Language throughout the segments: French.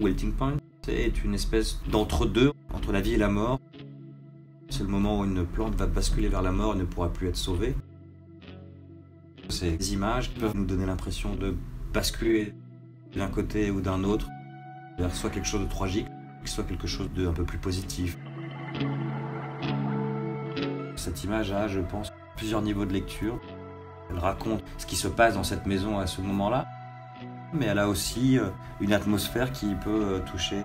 Wilting Point, c'est une espèce d'entre-deux, entre la vie et la mort. C'est le moment où une plante va basculer vers la mort et ne pourra plus être sauvée. Ces images peuvent nous donner l'impression de basculer d'un côté ou d'un autre, vers soit quelque chose de tragique, soit quelque chose d'un peu plus positif. Cette image a, je pense, plusieurs niveaux de lecture. Elle raconte ce qui se passe dans cette maison à ce moment-là, mais elle a aussi une atmosphère qui peut toucher.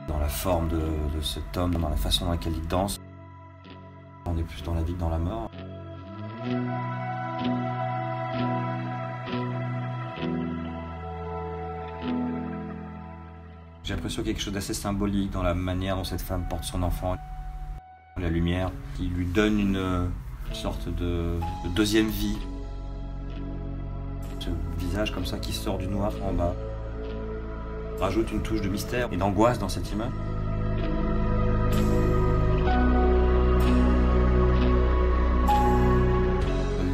Dans la forme de cet homme, dans la façon dans laquelle il danse, on est plus dans la vie que dans la mort. J'ai l'impression qu'il y a quelque chose d'assez symbolique dans la manière dont cette femme porte son enfant. La lumière qui lui donne une sorte de deuxième vie. Ce visage comme ça qui sort du noir en bas rajoute une touche de mystère et d'angoisse dans cette image.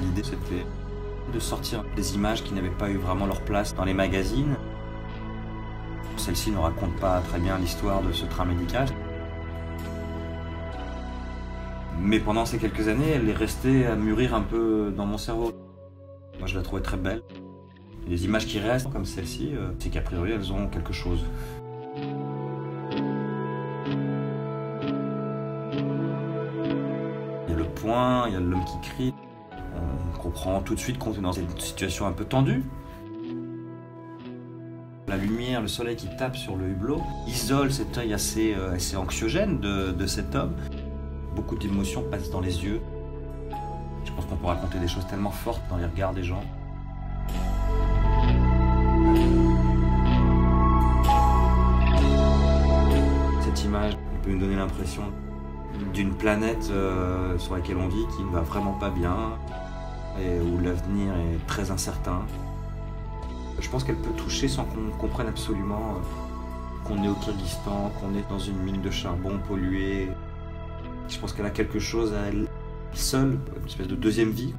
L'idée c'était de sortir des images qui n'avaient pas eu vraiment leur place dans les magazines. Celle-ci ne raconte pas très bien l'histoire de ce train médical. Mais pendant ces quelques années, elle est restée à mûrir un peu dans mon cerveau. Moi, je la trouvais très belle. Et les images qui restent, comme celle-ci, c'est qu'a priori, elles ont quelque chose. Il y a le poing, il y a l'homme qui crie. On comprend tout de suite qu'on est dans une situation un peu tendue. La lumière, le soleil qui tape sur le hublot isole cet œil assez anxiogène de cet homme. Beaucoup d'émotions passent dans les yeux. Je pense qu'on peut raconter des choses tellement fortes dans les regards des gens. Cette image peut nous donner l'impression d'une planète sur laquelle on vit qui ne va vraiment pas bien et où l'avenir est très incertain. Je pense qu'elle peut toucher sans qu'on comprenne absolument qu'on est au Kyrgyzstan, qu'on est dans une mine de charbon polluée. Je pense qu'elle a quelque chose à elle seule, une espèce de deuxième vie.